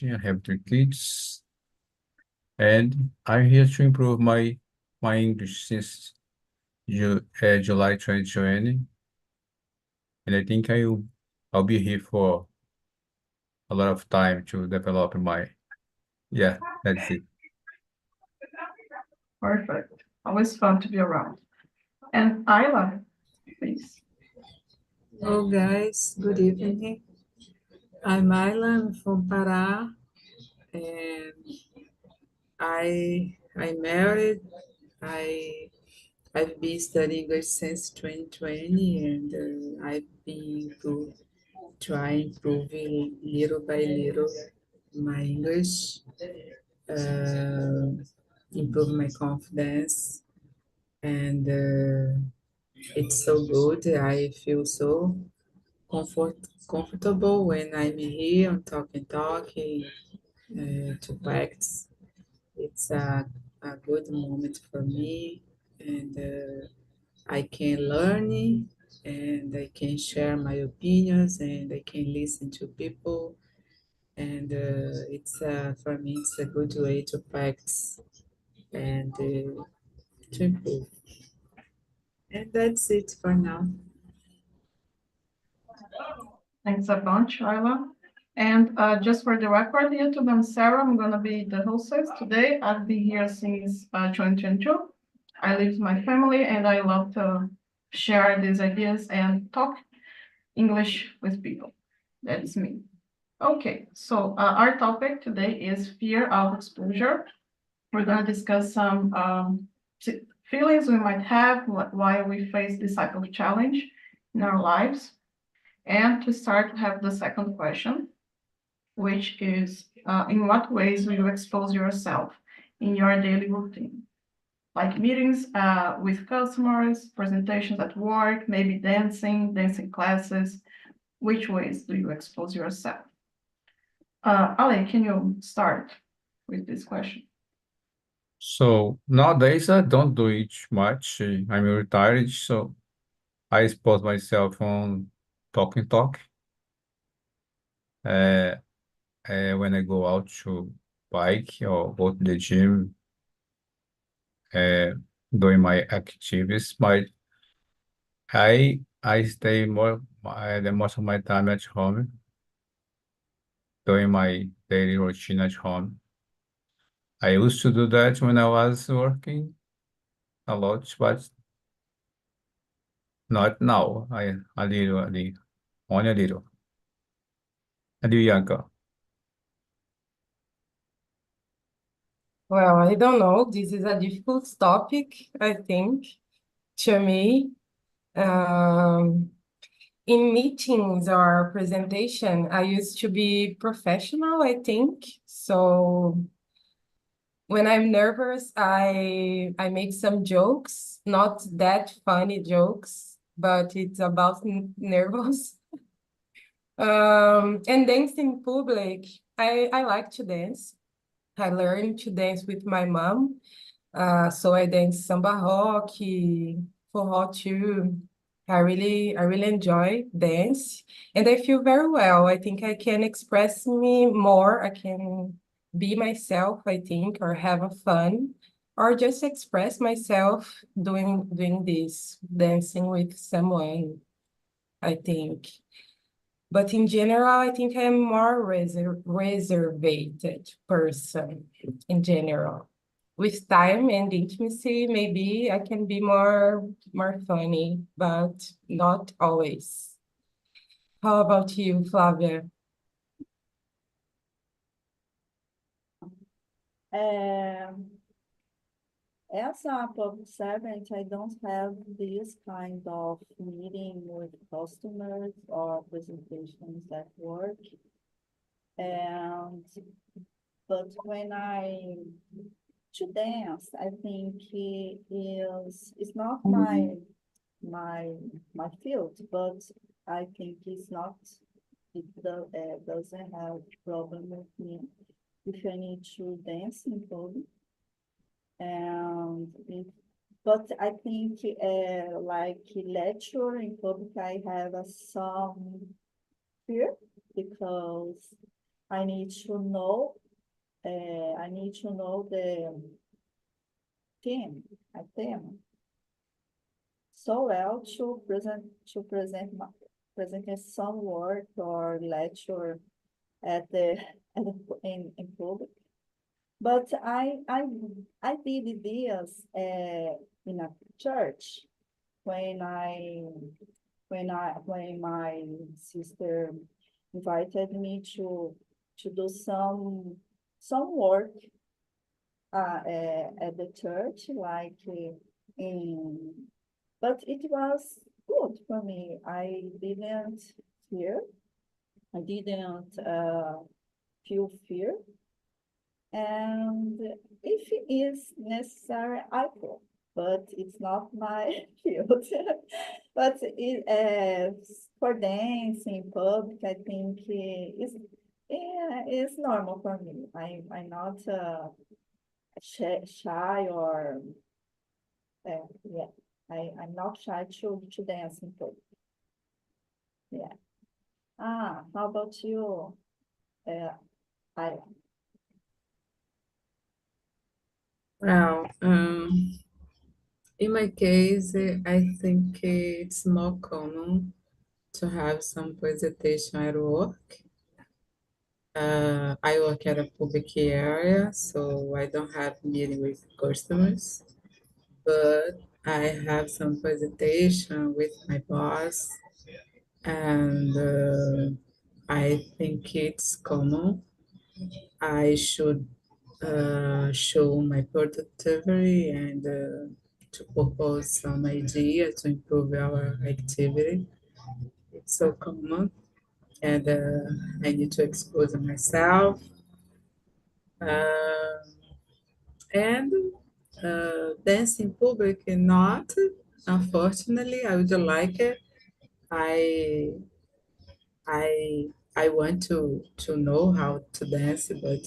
I have 3 kids, and I'm here to improve my English since July 2020, and I think I'll be here for a lot of time to develop my. Yeah, that's it. Perfect. Always fun to be around. And Ayla, please. Hello guys, good evening. I'm Ayla, I'm from Pará, and I'm married. I I've been studying English since 2020, and I've been trying improving little by little my English, uh, improve my confidence, and it's so good. I feel so comfortable when I'm here on talking to practice. It's a good moment for me, and I can learn and I can share my opinions and I can listen to people. And it's for me, it's a good way to practice and to improve. And that's it for now. Thanks a bunch, Ayla. And just for the record, YouTube, I'm Sarah. I'm going to be the hostess today. I've been here since 2022. I live with my family, and I love to share these ideas and talk English with people. That's me. Okay, so our topic today is fear of exposure. We're going to discuss some feelings we might have, why we face this type of challenge in our lives. And to start, we have the second question, which is in what ways will you expose yourself in your daily routine? Like meetings with customers, presentations at work, maybe dancing classes. Which ways do you expose yourself? Ale, can you start with this question? So nowadays I don't do it much. I'm retired, so I expose myself on talk. Uh, when I go out to bike or go to the gym, uh, doing my activities. But I stay the most of my time at home, doing my daily routine at home. I used to do that when I was working a lot, but not now. A little, only a little. And you, Bianca? Well, I don't know. This is a difficult topic, I think, to me. Um, in meetings or presentation, I used to be professional, I think. So when I'm nervous, I make some jokes, not that funny jokes, but it's about nervous. And dance in public, I like to dance. I learned to dance with my mom. So I dance samba rock, forró too. I really enjoy dance, and I feel very well. I think I can express me more. I can be myself, I think, or have a fun, or just express myself doing this, dancing with someone, I think. But in general, I think I'm more reserved person in general. With time and intimacy, maybe I can be more funny, but not always. How about you, Flavia? É, as a public servant, I don't have this kind of meeting with customers or presentations at work. And but when I to dance, I think it's not my field, but I think doesn't have problem with me if I need to dance in public. And but I think like lecture in public, I have some fear because I need to know, I need to know the theme so well to present some work or lecture at the, in public. But I did this in a church when when my sister invited me to do some work at the church, like in, but it was good for me. Fear. I didn't feel fear. And if it is necessary, I will, but it's not my field. But for dancing in public, I think it's normal for me. I'm not shy or yeah. I'm not shy to dance in public. Yeah. How about you? I Well, in my case, I think it's more common to have some presentation at work. I work at a public area, so I don't have meeting with customers, but I have some presentation with my boss, and I think it's common. I should show my productivity and to propose some idea to improve our activity. It's so common, and I need to expose myself. Uh, and dance in public, not. Unfortunately, I would like it. I I want to know how to dance, but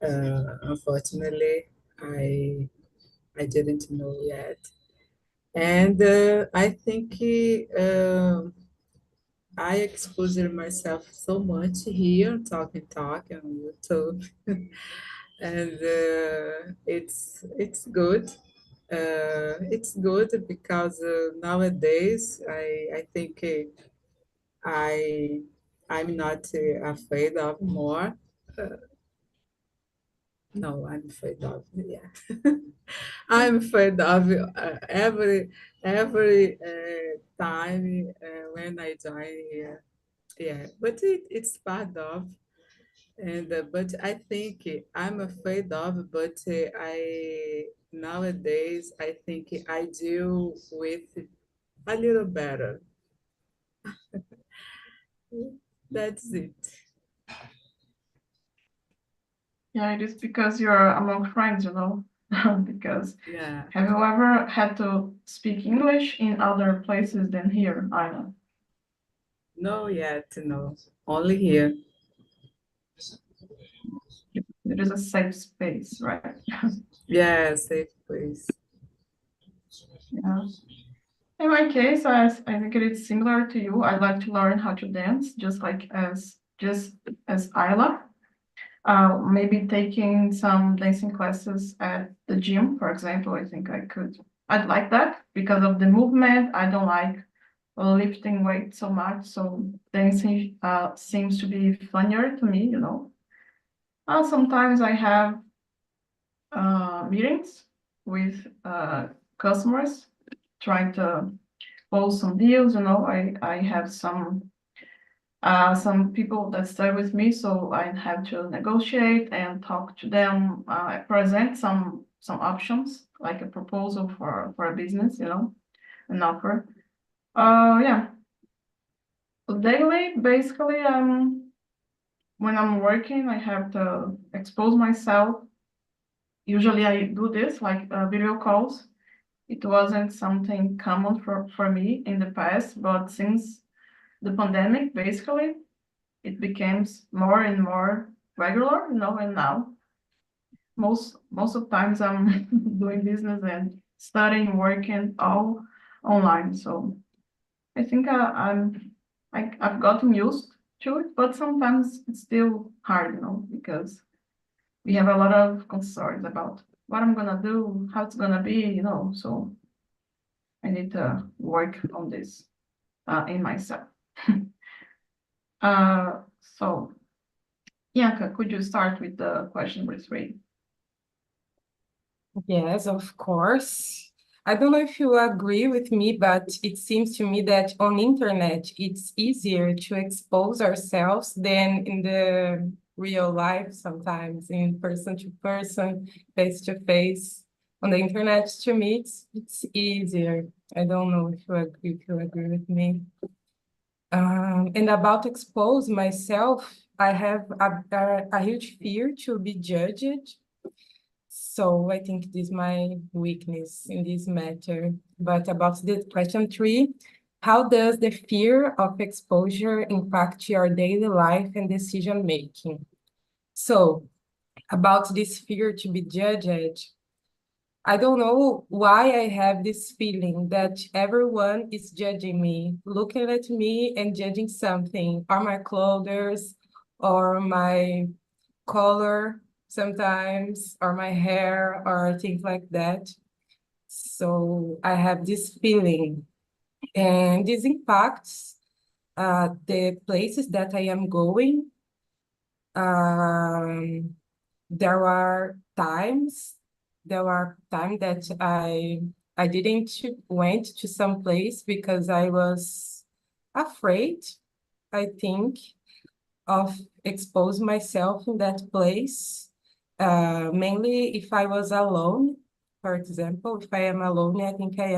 unfortunately, I didn't know yet. And I think I exposed myself so much here, talking on YouTube, and it's good. It's good because nowadays I think I I'm not afraid of more. Uh, no, I'm afraid of, yeah. I'm afraid of every time when I join here. Yeah, but it's part of, and but I think I'm afraid of, but I nowadays I think I deal with a little better. That's it. Yeah, it is because you're among friends, you know. Because Yeah. have you ever had to speak English in other places than here, Ireland? No, yet, no. Only here. It is a safe space, right? Yeah, safe place. Yeah. In my case, I think it is similar to you. I like to learn how to dance, just as Isla. Maybe taking some dancing classes at the gym, for example. I think I could. I'd like that because of the movement. I don't like lifting weight so much, so dancing seems to be funnier to me, you know. Sometimes I have meetings with customers trying to close some deals, you know. I have some people that stay with me, so I have to negotiate and talk to them, present some options, like a proposal for a business, you know, an offer. Yeah. So daily, basically, when I'm working, I have to expose myself. Usually I do this, like video calls. It wasn't something common for me in the past, but since the pandemic, basically, it becomes more and more regular, you know, and now most of times I'm doing business and studying, working all online. So I think I've gotten used to it, but sometimes it's still hard, because we have a lot of concerns about what I'm gonna do, how it's gonna be, so I need to work on this in myself. So, Bianca, could you start with the question number 3? Yes, of course. I don't know if you agree with me, but it seems to me that on internet it's easier to expose ourselves than in the real life sometimes, in person to person, face to face. On the internet, to me, it's easier. I don't know if you agree with me. And about expose myself, I have a huge fear to be judged. So I think this is my weakness in this matter. But about the question 3, how does the fear of exposure impact your daily life and decision making? So about this fear to be judged, I don't know why I have this feeling that everyone is judging me, looking at me and judging something, or my clothes, or my color sometimes, or my hair, or things like that. So I have this feeling, and this impacts the places that I am going. Um, there are times, that I didn't went to some place because I was afraid, I think, of expose myself in that place. Mainly if I was alone, for example, if I am alone, I think I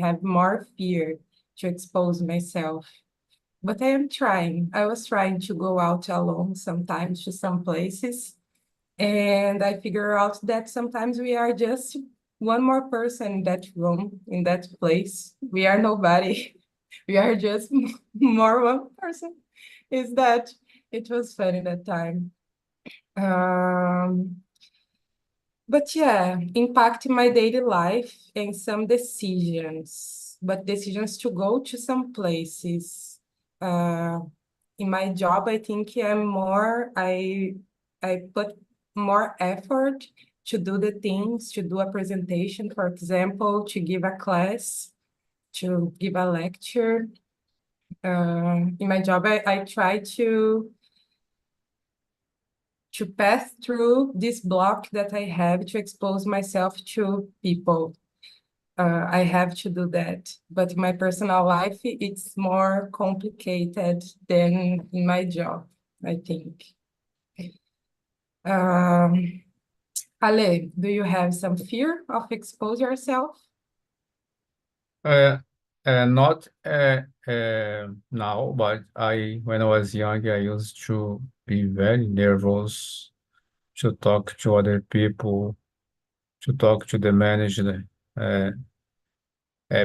have more fear to expose myself. But I am trying. I was trying to go out alone sometimes to some places. And I figure out that sometimes we are just one more person in that room, in that place. We are nobody. We are just more one person. Is that it was funny that time. Um, but yeah, impact my daily life and some decisions, but decisions to go to some places. Uh, in my job, I think I put more effort to do the things, to do a presentation, for example, to give a class, to give a lecture. In my job, I try to pass through this block that I have to expose myself to people. I have to do that. But in my personal life, it's more complicated than in my job, I think. Um, Ale, do you have some fear of expose yourself? Uh, Not now, but when I was young, I used to be very nervous to talk to other people, to talk to the manager. Uh,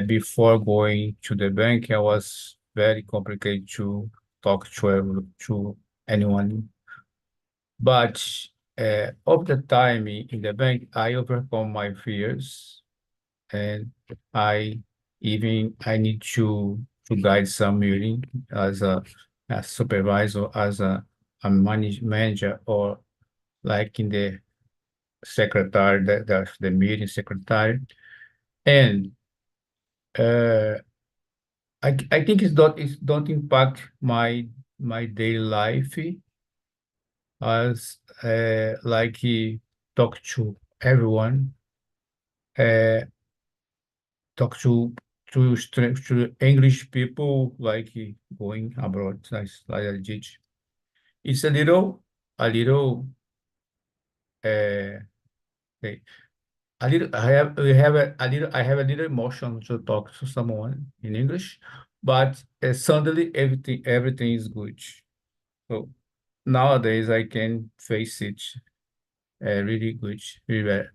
Before going to the bank, I was very complicated to talk to anyone. But over the time in the bank, I overcome my fears, and I I need to guide some meeting as a supervisor, as a manager, or like in the secretary, the meeting secretary. And uh, I think it don't impact my daily life as like talk to everyone, uh, talk to English people, like going abroad, like I did. It's a little uh, okay, a little. I have we have a little. I have a little emotion to talk to someone in English, but suddenly everything is good. So nowadays I can face it really good, really well.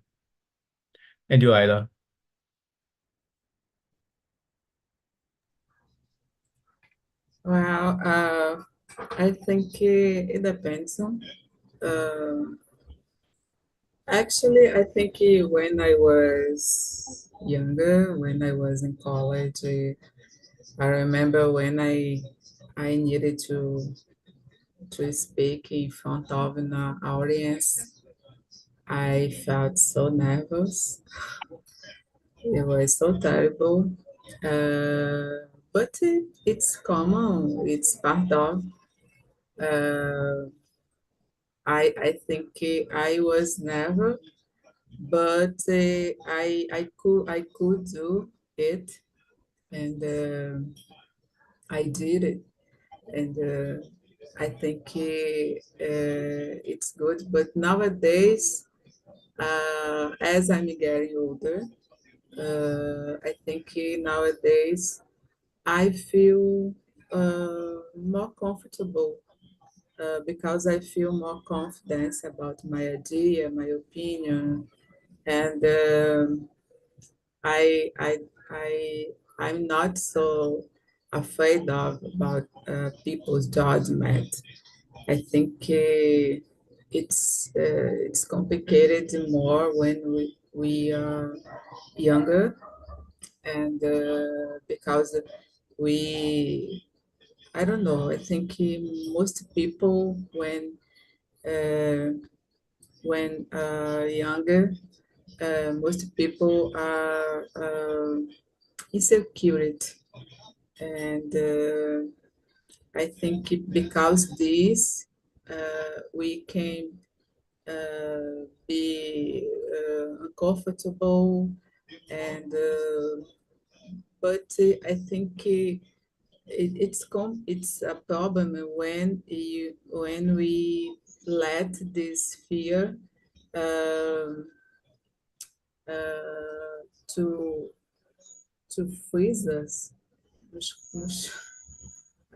And you, Ayla? Well, I think it depends on. Uh, Actually, I think when I was younger, when I was in college, I remember when I needed to speak in front of an audience. I felt so nervous. It was so terrible. But it's common. It's part of. Uh, I think I was never, but I could do it, and I did it, and I think it's good. But nowadays, as I'm getting older, I think nowadays I feel more comfortable because I feel more confidence about my idea, my opinion, and I I I I'm not so afraid of about people's judgment. I think it's complicated more when we are younger, and because we I don't know. I think most people uh, when younger, most people are insecure, and I think because this, we can be uncomfortable, and but I think it's a problem when we let this fear um, to freeze us.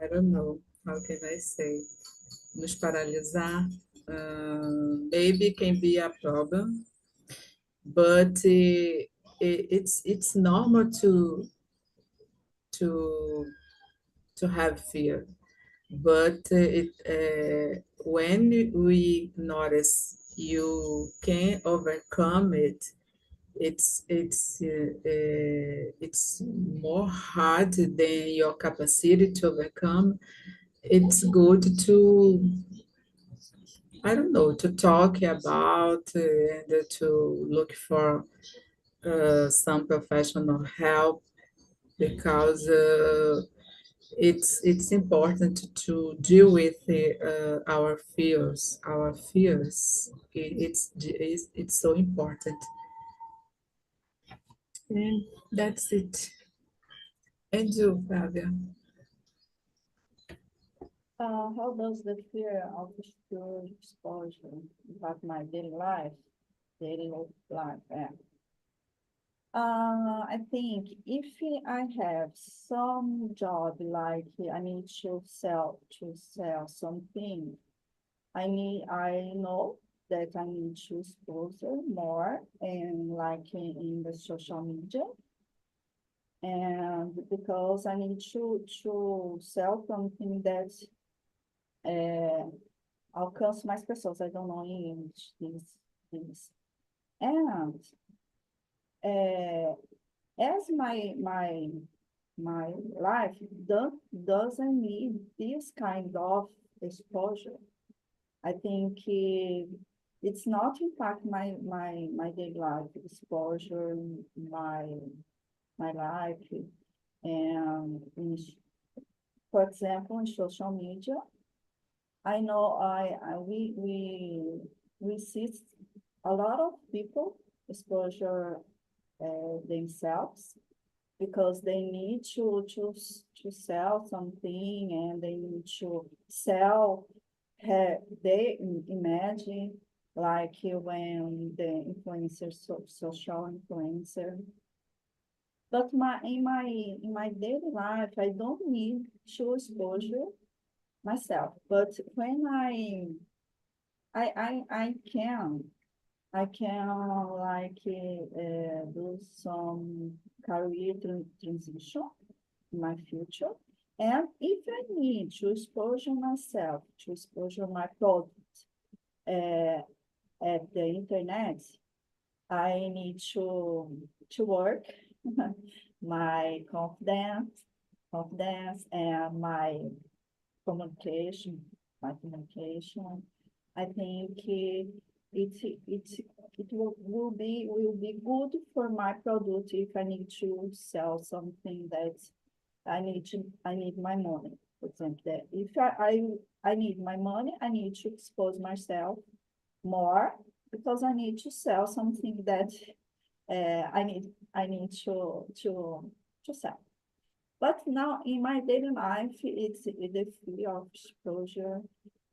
I don't know how can I say, nos paralisar. Maybe can be a problem, but it's normal to have fear. But when we notice you can overcome it, it's more hard than your capacity to overcome. It's good to, I don't know, to talk about and to look for some professional help, because it's important to deal with our fears. Our fears. It's so important. And that's it. And you, Fabia? How does the fear of school exposure impact my daily life? Yeah. I think if I have some job like I need to sell something, I know that I need to expose more and like in the social media, and because I need to sell something that uh, alcance mais pessoas. I don't know in English this. And uh, as my life doesn't need this kind of exposure, I think it's not impact my daily life exposure, my my life, and for example, in social media, I know we see a lot of people exposure themselves because they need to sell something, and they need to sell they imagine like when the influencer, social influencer. But in my daily life, I don't need to exposure myself. But when I can like do some career transition in my future. And if I need to exposure myself, to exposure my product uh, at the internet, I need to work my confidence and communication, my communication. I think it will be good for my product if I need to sell something that I need my money. For example, that if I need my money, I need to expose myself more because I need to sell something that I need to sell. But now in my daily life, it's the fear of exposure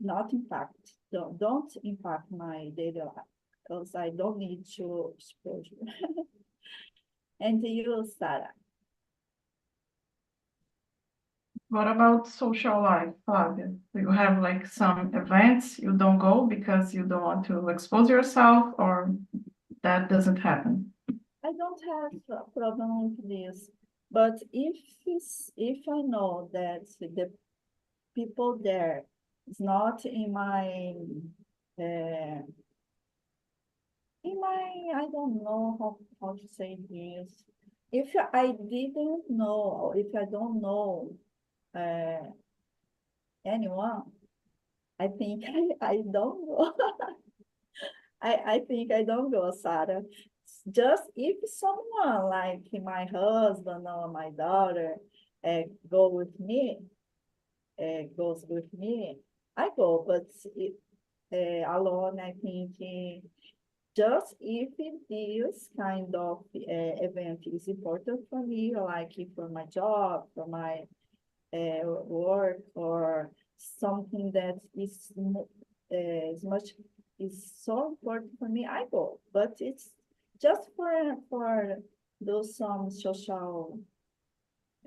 not impact. Don't impact my daily life because I don't need to exposure. And you, Sarah? What about social life, Flavia? Do you have like some events you don't go because you don't want to expose yourself, or that doesn't happen? I don't have a problem with this, but if I know that the people there is not uh, I don't know how to say this. If I didn't know, or if I don't know anyone, I think I don't go. I think I don't go, Sarah. Just if someone like my husband or my daughter uh, go with me, goes with me, I go. But alone, I think just if this kind of event is important for me, like for my job, for my work, or something that is much is so important for me, I go. But it's just for those some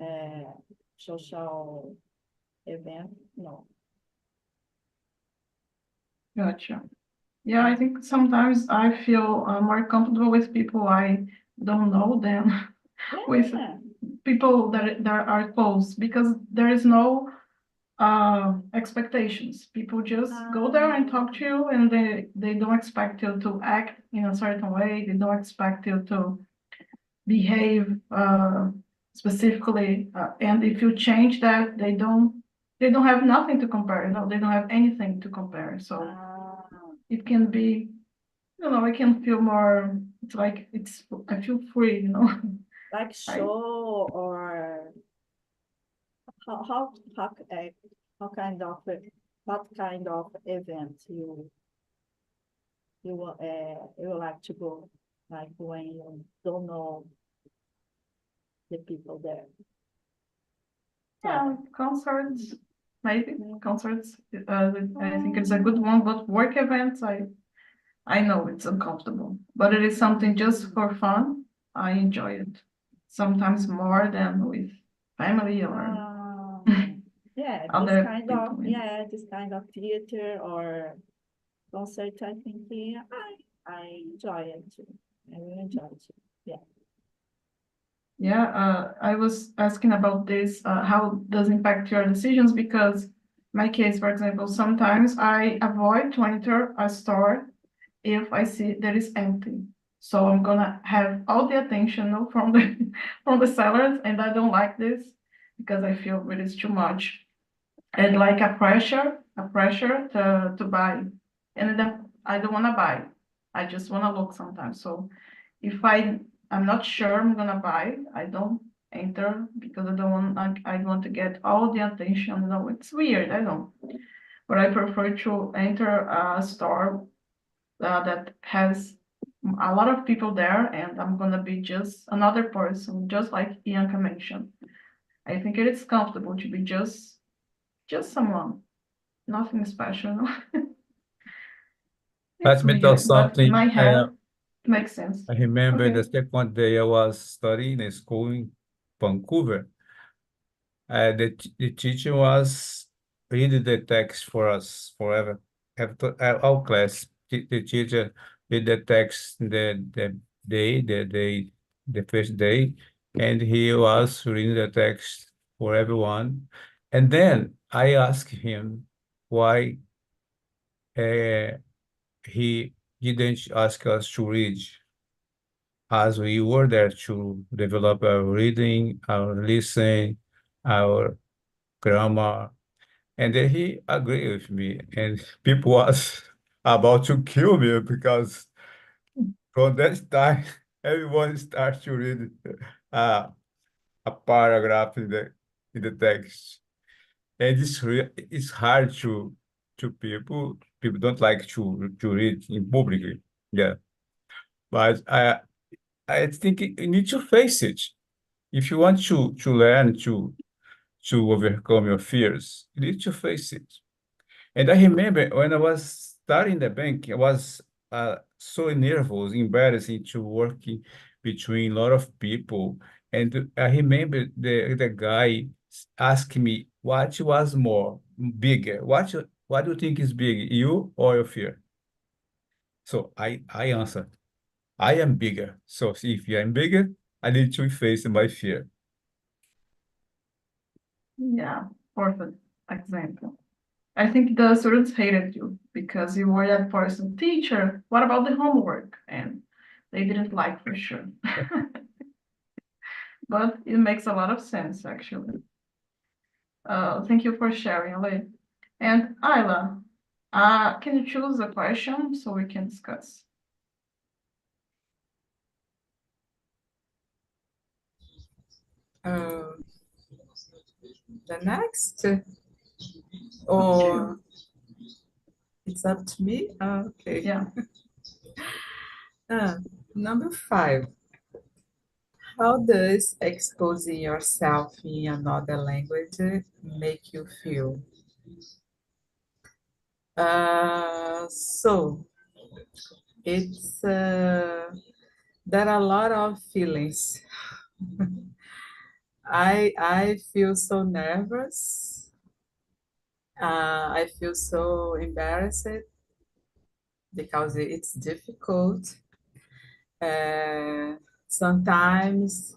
uh, social event. No. Gotcha. Yeah, I think sometimes I feel more comfortable with people I don't know than with Yeah. people that are close, because there is no expectations. People just go there and talk to you, and they don't expect you to act in a certain way. They don't expect you to behave specifically, and if you change that, they don't have nothing to compare. They don't have anything to compare. So it can be, I can feel more. It's like I feel free. Like I show or how how how, uh, how kind of what kind of event you would like to go, like when you don't know the people there. Yeah, concerts, maybe concerts. I think it's a good one, but work events, I know it's uncomfortable, but it is something just for fun. I enjoy it sometimes more than with family or Yeah, other people. this kind of theater or concert, I think I enjoy it too. I really enjoy it too. Yeah. Yeah, I was asking about this, how does impact your decisions? Because my case, for example, sometimes I avoid to enter a store if I see that is empty. So I'm gonna have all the attention, from the from the sellers, and I don't like this because I feel it is too much. And like a pressure to buy. And then I don't wanna buy. I just wanna look sometimes. So if I'm not sure I'm gonna buy, I don't enter because I don't want I want to get all the attention. No, it's weird, I don't. But I prefer to enter a store that has a lot of people there, and I'm gonna be just another person, just like Ianca mentioned. I think it is comfortable to be just someone, nothing special. Let It's me tell weird, but in something. my head, it makes sense. I remember Okay. the second day I was studying in school in Vancouver. The teacher was reading the text for us forever. After our class, the teacher read the text the first day, and he was reading the text for everyone. And then I asked him why uh, he didn't ask us to read, as we were there to develop our reading, our listening, our grammar. And then he agreed with me, and people was about to kill me because from that time, everyone starts to read uh, a paragraph in the text, and it's hard to people. People don't like to read in publicly. Yeah, but I think you need to face it if you want to learn to overcome your fears. You need to face it. And I remember when I was starting the bank, I was so nervous, embarrassing to working between a lot of people. And I remember the guy asked me what was more bigger. What do you think is big, you or your fear? So I answered, I am bigger. So if I am bigger, I need to face my fear. Yeah, perfect example. I think the students hated you because you were that person. Teacher, what about the homework? And they didn't like for sure. But it makes a lot of sense, actually. Thank you for sharing, Ale. And Ayla, can you choose a question so we can discuss? Uh, the next, Up to or you. it's up to me? Okay. Yeah. Number 5. How does exposing yourself in another language make you feel? So it's there are a lot of feelings. I feel so nervous. I feel so embarrassed because it's difficult. Uh, Sometimes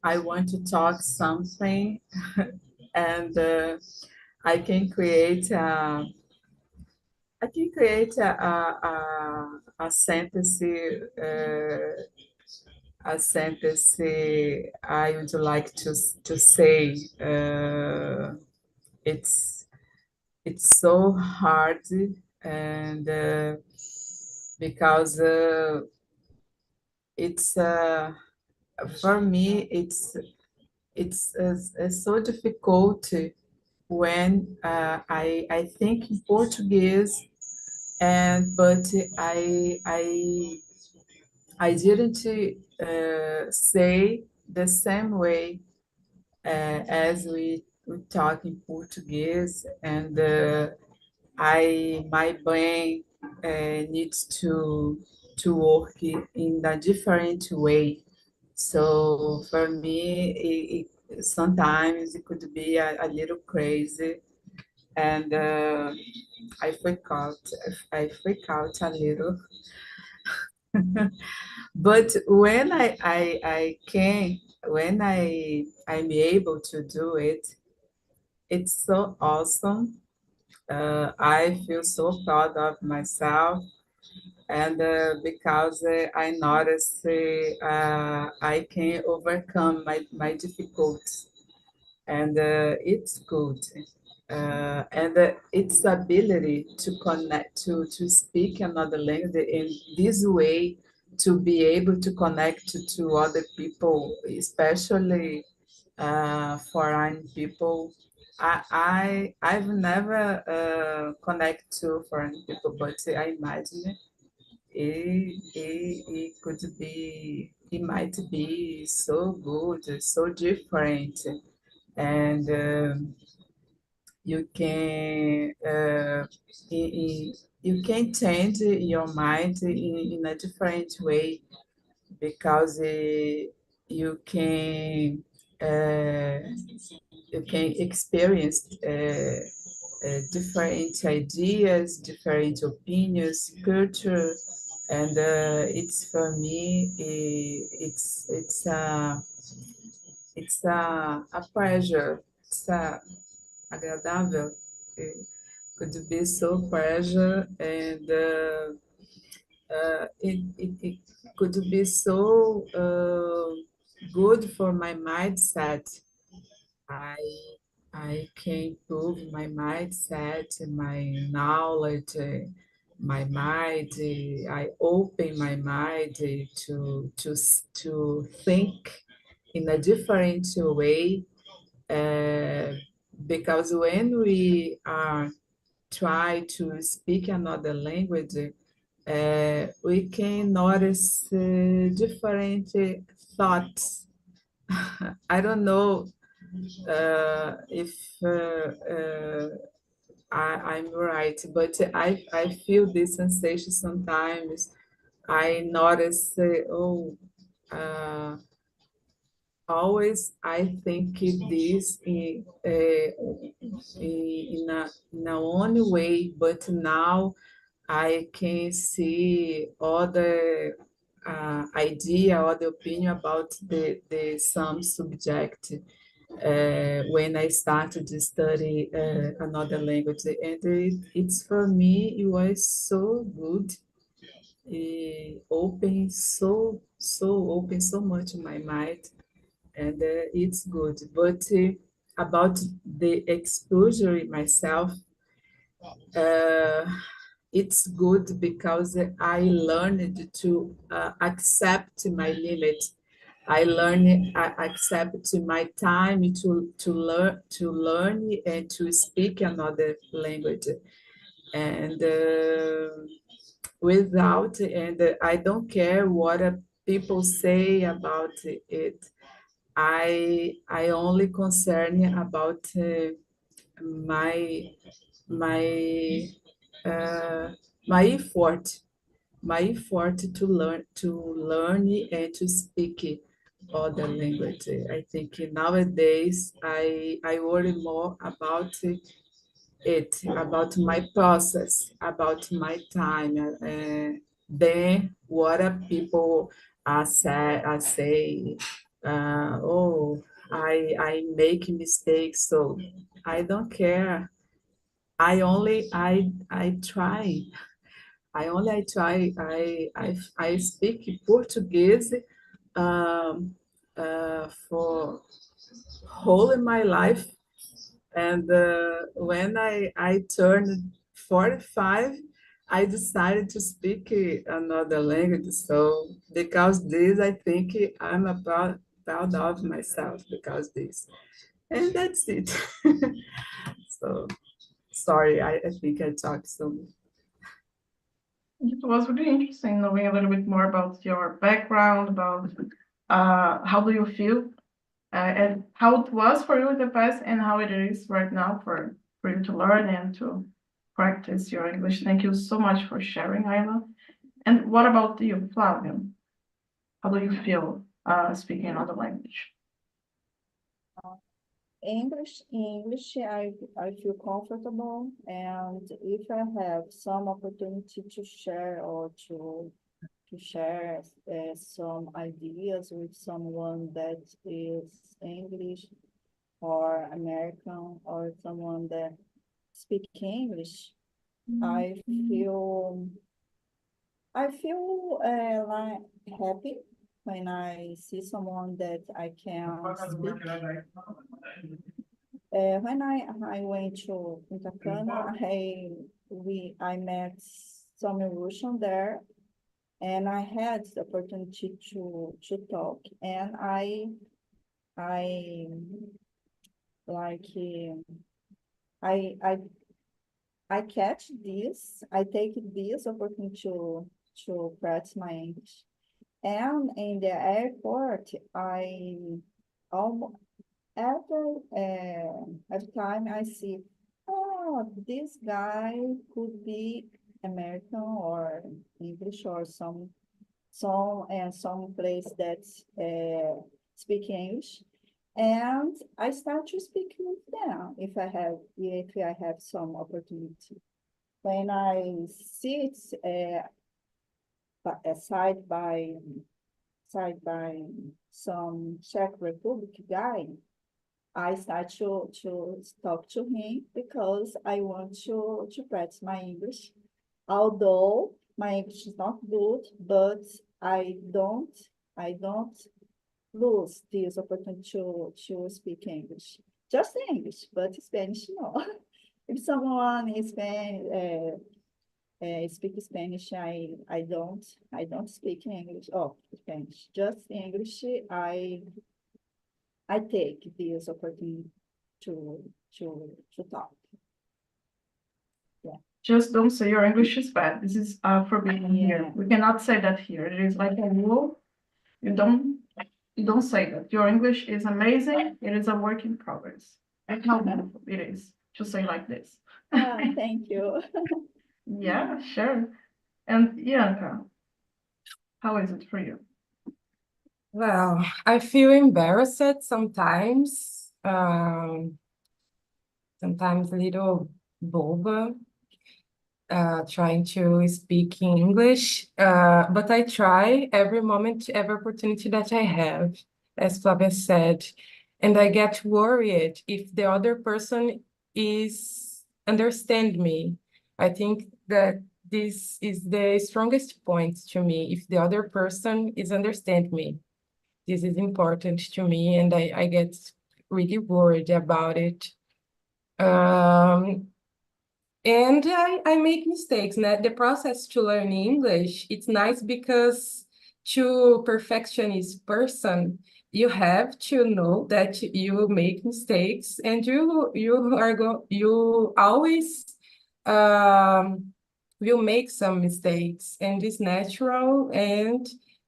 I want to talk something and I can create a I can create a sentence, a sentence I would like to say. It's it's so hard, and because it's for me it's so difficult when I think in Portuguese, and but I didn't say the same way as we talk in Portuguese, and I my brain needs to work in a different way. So for me, sometimes it could be a little crazy, and I freak out. I freak out a little. But when I can, when I'm able to do it, it's so awesome. I feel so proud of myself, and because I noticed I can overcome my difficulties, and it's good. And its ability to connect, to speak another language in this way, to be able to connect to other people, especially foreign people. I've never connect to foreign people, but I imagine it could be, it might be so good, so different, and you can you can change your mind in a different way because uh, you can experience different ideas, different opinions, culture, and it's for me, it's a pleasure. It's agradável. It could be so pleasure, and it could be so good for my mindset. I I can improve my mindset, my knowledge, my mind. I open my mind to think in a different way. Uh, because when we are try to speak another language, we can notice different thoughts. I don't know if I'm right, but I feel this sensation sometimes. I notice, uh, always I think this in a one way, but now I can see other idea or the opinion about the some subject when I started to study another language. And it's for me, it was so good, open, so open so much in my mind, and it's good. But about the exposure in myself, uh, it's good because I learned to accept my limit. I learn, I accept my time to learn and to speak another language. And without, and I don't care what people say about it. I only concern about my my uh, my effort, to learn and to speak other language. I think nowadays I worry more about it, about my process, about my time, than what people say. Oh, I make mistakes, so I don't care. I try. I try. I speak Portuguese for whole in my life, and when I turned 45, I decided to speak another language. So because this, I think I'm proud of myself because this, and that's it. So sorry, I think I talked so much. It was really interesting knowing a little bit more about your background, about how do you feel, and how it was for you in the past and how it is right now for you to learn and to practice your English. Thank you so much for sharing, Ayla. And what about you, Flavio? How do you feel speaking another language? English, I feel comfortable, and if I have some opportunity to share or to share some ideas with someone that is English or American or someone that speak English, I feel I feel like happy when I see someone that I can speak. When I went to Punta Cana, I met some Russian there, and I had the opportunity to talk, and I like I I I catch this, I take this opportunity to practice my English. And in the airport, I almost every time I see, oh, this guy could be American or English or some place that speak English, and I start to speak with them if I have some opportunity. When I sit side by some Czech Republic guy, I start to talk to him because I want to practice my English. Although my English is not good, but I don't lose this opportunity to speak English. just English, but Spanish, no. If someone is speak Spanish, I don't speak English. Oh, Spanish, just English. I take this opportunity to to talk. Just don't say your English is bad. This is forbidden here. Yeah. We cannot say that here. It is like a rule. You don't say that. Your English is amazing. It is a work in progress. Look how beautiful it is to say like this. Thank you. Yeah, sure. And Bianca, how is it for you? Well, I feel embarrassed sometimes, sometimes a little boba, trying to speak in English, but I try every moment, every opportunity that I have, as Flavia said, and I get worried if the other person is understand me. I think that this is the strongest point to me. If the other person is understand me, this is important to me, and I get really worried about it. Um, and I make mistakes. Né? The process to learn English, it's nice because to perfectionist person, you have to know that you make mistakes and you always will make some mistakes, and it's natural. And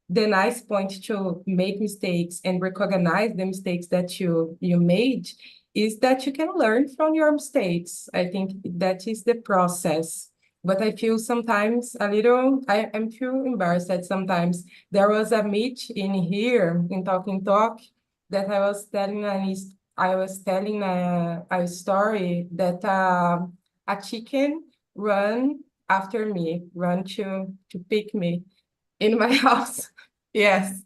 the nice point to make mistakes and recognize the mistakes that you made is that you can learn from your mistakes. I think that is the process. But I feel sometimes a little, I feel embarrassed that sometimes there was a meet in here in Talking Talk that I was telling a story that a chicken run after me, run to pick me in my house. Yes.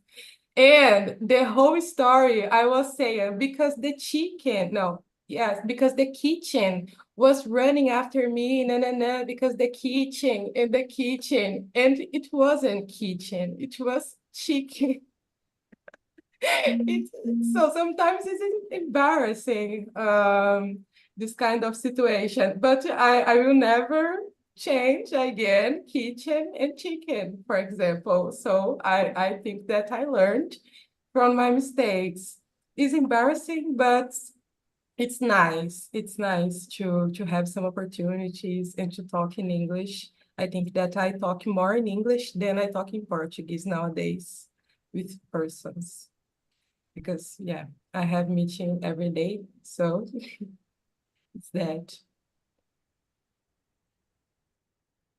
And the whole story, I was saying, because the chicken, no, yes, because the kitchen was running after me, because the kitchen, and it wasn't kitchen, it was chicken. It's, so sometimes it's embarrassing, this kind of situation, but I will never change again kitchen and chicken, for example. So I think that I learned from my mistakes. It's embarrassing, but it's nice. It's nice to have some opportunities and to talk in English. I think that I talk more in English than I talk in Portuguese nowadays with persons. Because yeah, I have meeting every day, so it's that.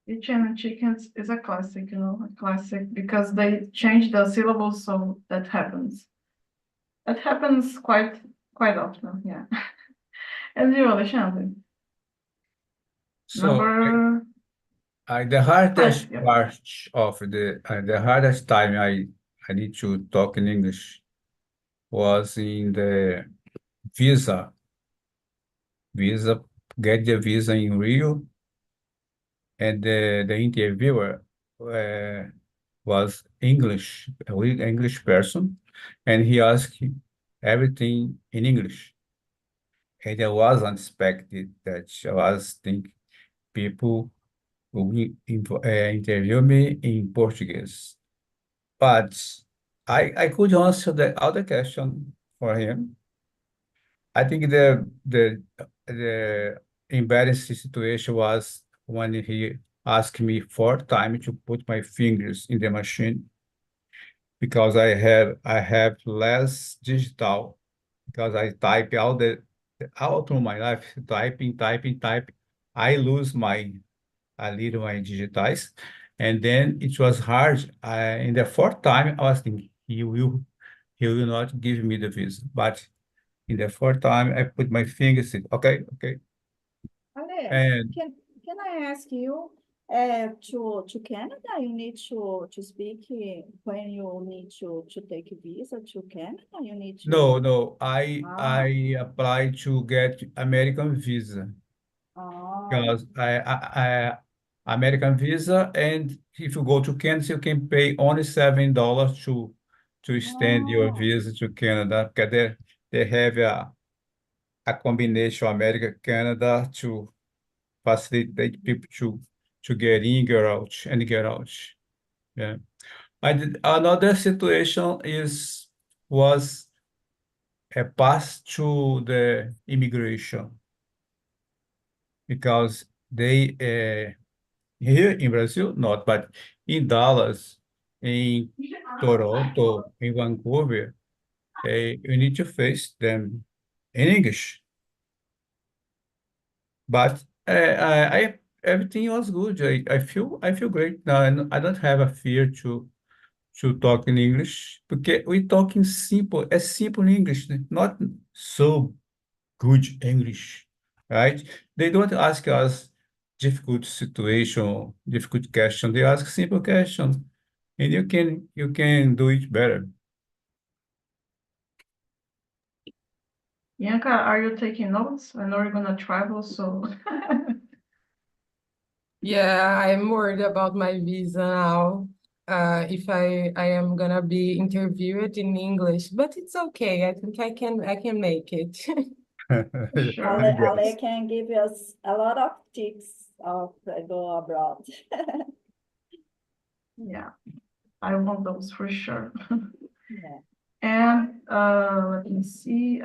Kitchen and chickens is a classic, a classic because they change the syllables, so that happens. That happens quite often, yeah. And you, Alexandre, So number the hardest five, yeah. part of the hardest time I need to talk in English was in the visa. Visa, get the visa in Rio, and the interviewer was English, English person, and he asked everything in English. And I was unexpected that I was think people will interview me in Portuguese. But I could answer the other question for him. I think the embarrassing situation was when he asked me 4 times to put my fingers in the machine because I have less digital because I type all through my life typing. I lose my a little my digitais, and then it was hard. In the fourth time, I was thinking he will not give me the visa, but in the fourth time, I put my fingers in. Okay, okay, Alex, and can I ask you, to Canada, you need to speak when you need to take a visa to Canada, you need no, to, no, I applied to get American visa oh, because American visa, and if you go to Canada, you can pay only $7 to extend your oh, visa to Canada because they have a combination America, Canada to facilitate people to get in, get out, and get out. Yeah. And another situation was a pass to the immigration because they here in Brazil not, but in Dallas, in Toronto, in Vancouver, you need to face them in English. But everything was good. I feel great now, and I don't have a fear to talk in English because we talk in simple English, not so good English, right? They don't ask us difficult situation, difficult question. They ask simple question, and you can do it better. Bianca, are you taking notes? I know you're gonna travel, so Yeah, I'm worried about my visa now. If I am gonna be interviewed in English, but it's okay. I think I can make it. sure. I Ale guess. can give us a lot of tips of go abroad. Yeah, I want those for sure. Yeah. And let me see.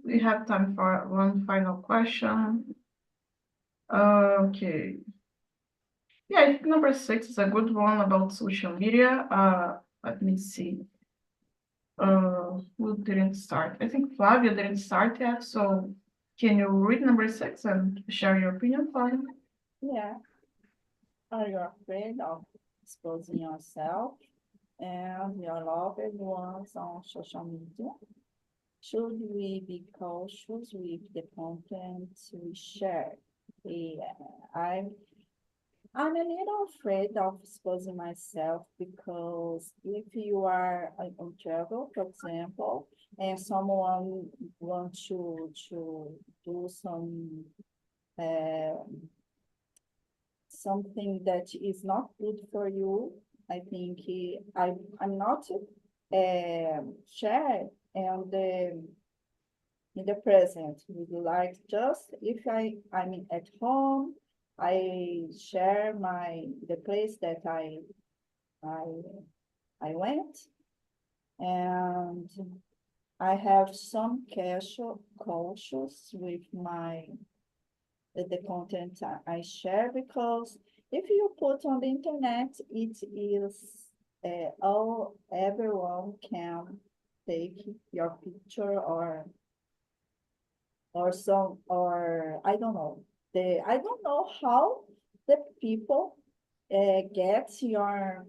We have time for one final question. Okay. Yeah, I think number 6 is a good one about social media. Let me see. Who didn't start? I think Flavia didn't start yet. So can you read number 6 and share your opinion, Flavia? Yeah. Are you afraid of exposing yourself and your loved ones on social media? Should we be cautious with the content we share? Yeah, I'm a little afraid of exposing myself because if you are on travel, for example, and someone wants to do uh, something that is not good for you, I think I'm not share and in the present. Would you like just if I'm at home, I share the place that I I went, and I have some cautious with the content I share because if you put on the internet, it is all everyone can take your picture or I don't know. I don't know how the people get your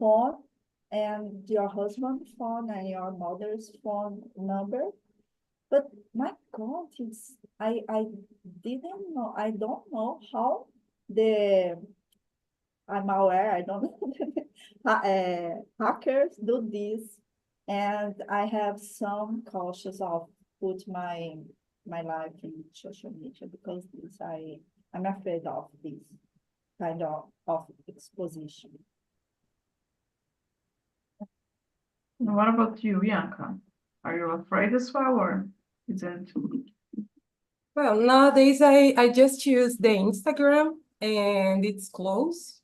phone and your husband's phone and your mother's phone number. But my God, I didn't know. I don't know how the I'm aware. I don't know. Hackers do this, and I have some cautious of put my life in social media because I'm afraid of this kind of exposition. And what about you, Bianca? Are you afraid as well, or is it? Well, nowadays I just use the Instagram and it's closed.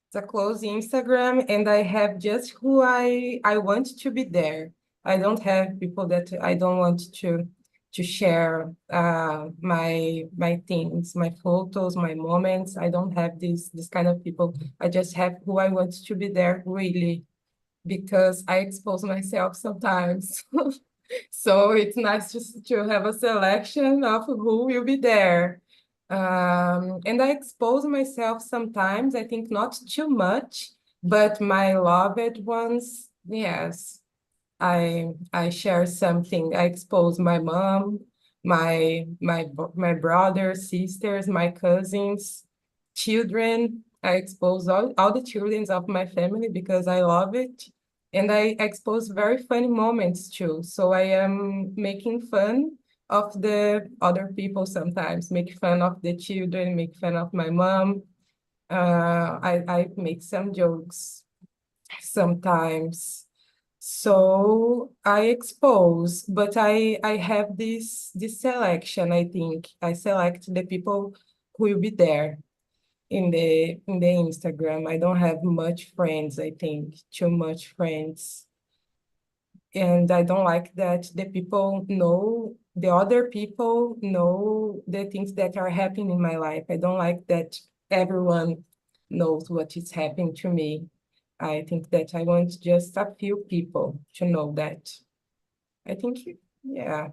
It's a closed Instagram and I have just who I want to be there. I don't have people that I don't want to share my things, my photos, my moments. I don't have this kind of people. I just have who I want to be there really because I expose myself sometimes. So it's nice to have a selection of who will be there. And I expose myself sometimes, I think not too much, but my loved ones, yes. I share something. I expose my mom, my brothers, sisters, my cousins, children. I expose all the children of my family because I love it. And I expose very funny moments too. So I am making fun of the other people sometimes, make fun of the children, make fun of my mom. I make some jokes sometimes. So I expose, but I have this selection, I think. I select the people who will be there in the Instagram. I don't have much friends, I think, too much friends. And I don't like that the other people know the things that are happening in my life. I don't like that everyone knows what is happening to me. I think that I want just a few people to know that. I think, yeah, I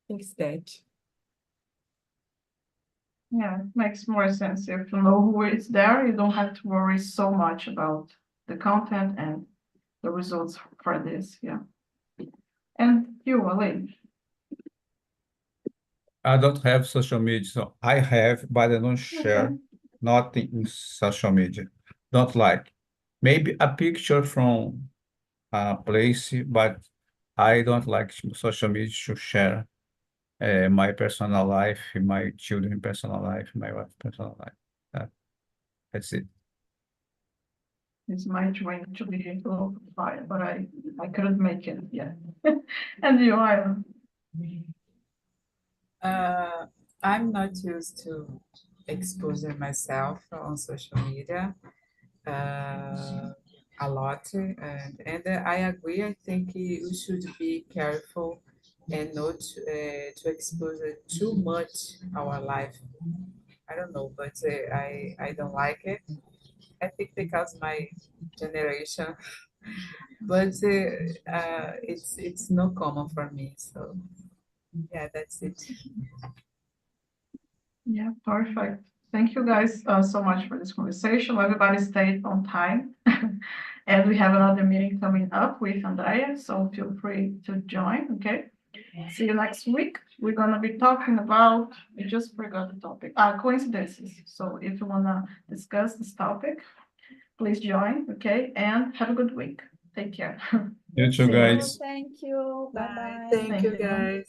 think it's that. Yeah, it makes more sense. If you know who is there, you don't have to worry so much about the content and the results for this. Yeah. And you, Ali? I don't have social media, so I have, but I don't Okay. share nothing in social media. Don't like. Maybe a picture from a place, but I don't like social media to share my personal life, my children personal life, my wife personal life. That's it. It's my dream to be a global fire, but I couldn't make it yet. And you, Ivan? I'm not used to exposing myself on social media a lot, and I agree. I think we should be careful and not to expose it too much our life. I don't know, but I don't like it. I think because my generation, but it's not common for me. So yeah, that's it. Yeah, perfect. Thank you guys so much for this conversation. Everybody stayed on time. And we have another meeting coming up with Andrea, so feel free to join, okay? See you next week. We're gonna be talking about, I just forgot the topic, coincidences. So if you wanna discuss this topic, please join, okay? And have a good week. Take care. You too, See you. guys. Thank you. Bye Bye. bye. Thank Thank you, you. guys.